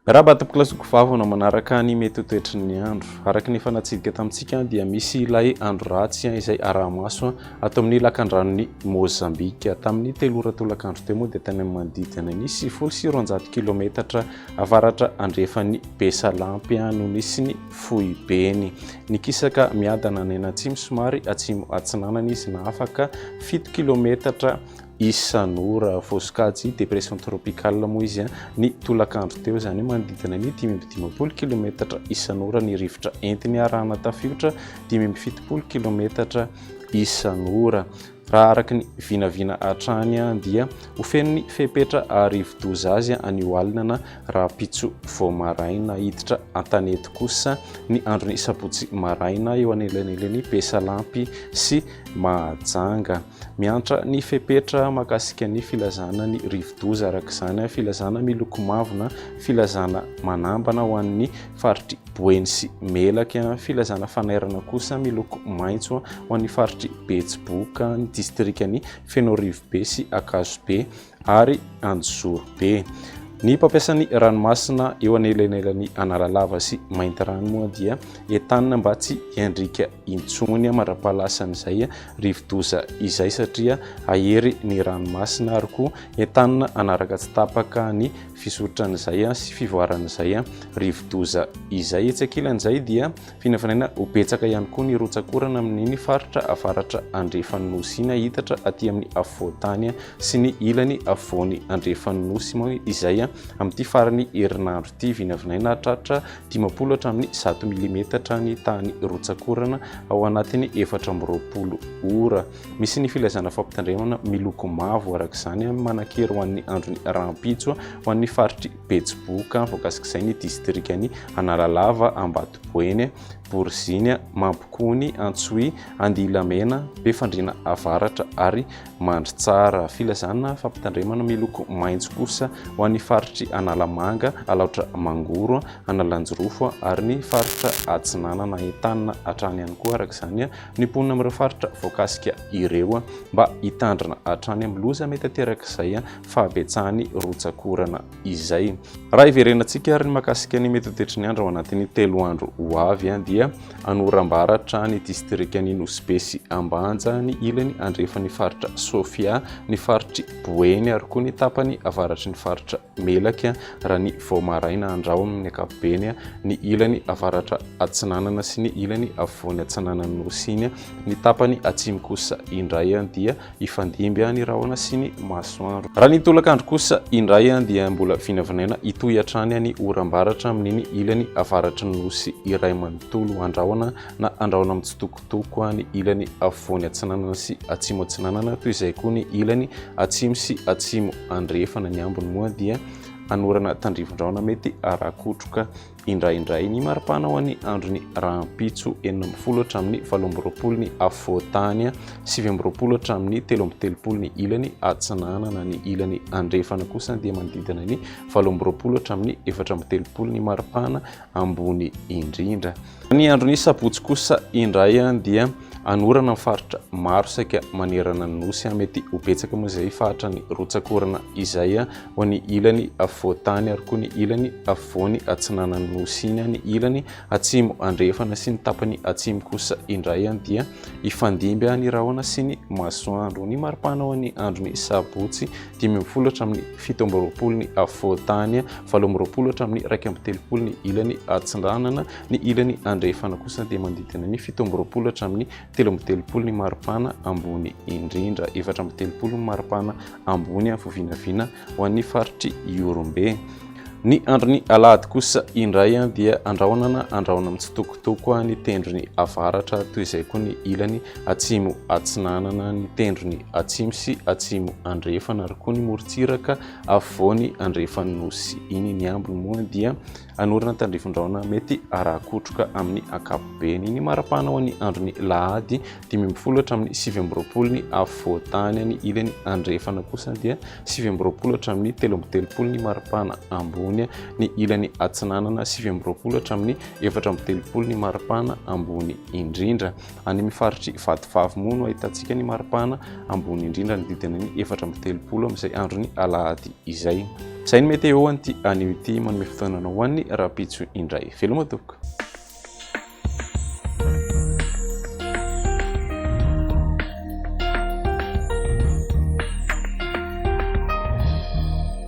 Raha batapikilasiko vavana manaraka ny mety toetry ny andro. Araka ny fanatsidika tamintsika dia misy ilay andro ratsy izay arahamaso ato amin'ny lakandranon'ny Mozambika. Tamin'ny 3 ora tolakandro teo moa dia tany manodidina ny 900 kilometatra avaratra andrefan'ny Besalampy no nisy ny fohibeny. Ny kisaka miadana ny atsimo somary atsimo atsinanana izy na afaka 7 kilometatra isan'ora. Fosikajy dépression tropicale moa izy ny tolakandro teo zany manodidina ny 520 kilometatra isan'ora ny rivotra entiny arahana tafiotra 570 kilometatra isan'ora. Raha araka ny vinavina atrany dia ofen'ny fepetra arivo-doza azy anio alina raha pitso vao maraina. Hiditra antanety kosa ny andron'ny sabotsy maraina eo anelanelany Besalampy sy Mahajanga. Miantra ny fepetra makasika ny filazana ny rivo-doza araka izany filazana miloko mavo na filazana manambana ho an'ny faritry Boeny sy Melaka, filazana fanairana kosa miloko maitso ho an'ny faritry Betsiboka, ny distrikany Fenorivobe sy Akazobe ary Anjorobe. Ny mpampiasan'ny ranomasina eo anelanelany Analalava sy Maintirano moa dia entanina mba tsy hiandrika intsony mara-palasan'izay rivo-doza izay satria ahery ny ranomasina ary koa entanina anaraka tsy tapaka ny fisotran'izay sy fivoaran'izay rivo-doza izay. Etsy ankilan'izay dia finavanaina ho betsaka ihany koa ny rotsakorana amin'iny faritra avaratra andrefan'ny nosy iny hitatra aty amin'ny afovoantany sy ny ilany afovoany andrefan'ny nosy moa izay amin'ity farany herinandro ity vinavinaina hatratra 50 hatramin'ny 100 mm ny tany rotsakorana ao anatin'ny 420 ora. Misy ny filazana fampitandremana miloko mavo araka izany manakery ho an'ny andron'ny rampitso ho an'ny faritry Betsiboka voakasik'izay ny distrikany Analalava, Ambatoboeny, Borziny, Mampikony, Antsohy, Andilamena, Befandriana avaratra ary Mandritsara. Filazana fampitandremana miloko maitso kosa ho an'ny faritry Analamanga, Alaotra Mangoro, Analanjorofo ary ny faritra Atsinanana entanina hatrany ihany koa araka izany ny mponina amin'ireo faritra voakasika ireo mba hitandrana hatrany amin'ny loza mety aterak'izay fahabetsahany rotsakorana izay. Raha iverenantsika ary ny makasika ny mety toetry ny andro ao anatin'ny 3 andro ho avy dia anorambaratra ny distrikany Nosbe sy Ambanja, ny ilany andrefan'ny faritra Sofia, ny faritry Boeny ary koa ny tapany avaratry ny faritra Melaka raha ny vao maraina andrao amin'ny ankapobeny, ny ilany avaratra atsinanana sy ny ilany afovoany atsinanany nosiny, ny tapany atsimo kosa indray dia ifandimby ny rahona sy ny masoandro. Raha ny tolakandro kosa indray dia mbola vinavinaina hitohy hatrany ny orambaratra amin'iny ilany avaratry ny nosy iray manontolo andraona na andraona mitsitokotoko ny ilany afovoany atsinanana sy atsimo atsinanana toy izay koa ny ilany atsimo sy atsimo andrefana. Ny ambony moa dia anorana tandrivondraona mety arakotroka indraindray. Ny maripana ho an'ny andron'ny rampitso 40 hatramin'ny 80 ny afovoantany, 70 hatramin'ny 30 ny ilany atsinanana. Ny ilany andrefana kosa dia manodidina ny 80 hatramin'ny 430 ny maripana ambony indrindra. Ny andron'ny sabotsy kosa indray dia anorana amin'ny faritra maro saika manerana ny nosy mety ho betsaka moa izay fahatra ny rotsakorana izay ho an'ny ilany afovoantany ary koa ny ilany afovoany atsinanany nosy iny, ny ilany atsimo andrefana sy ny tapany atsimo kosa indray dia ifandimby ny rahona sy ny masoandro. Ny maripana ho an'ny andron'ny sabotsy 10 hatramin'ny 17 ny afovoantany, 18 hatramin'ny 130 ny ilany atsinanana, ny ilany andrefana kosa dia manodidina ny 17 hatramin'ny 13 ny maripana ambony indrindra, 430 ny maripana ambony fovinavina ho an'ny faritry Iorombe. Ny andron'ny alahady kosa indray dia andraona mitsitokotoko ny tendrony avaratra toy izay koa ny ilany atsimo atsinanana, ny tendrony atsimo sy atsimo andrefana ary koa ny morontsiraka afovoany andrefan'ny nosy iny. Ny ambony moa dia anorana tandrivondraona mety arakotroka amin'ny ankapobeny. Ny maripana ho an'ny andron'ny lahady 10 hatramin'ny 20 ny afovoantany, ny ilany andrefana kosa dia 20 hatramin'ny 30 ny maripana ambony, ny ilany atsinanana 20 hatramin'ny 430 ny maripana ambony indrindra. Any amin'ny faritry Vatovavy moa no ahitantsika ny maripana ambony indrindra ny didina ny 430 amin'izay andron'ny alahady izay. Izay ny Météo an'ity anio ity manome fotoanana ho an'ny raha-pitso indray. Veloma tompoko.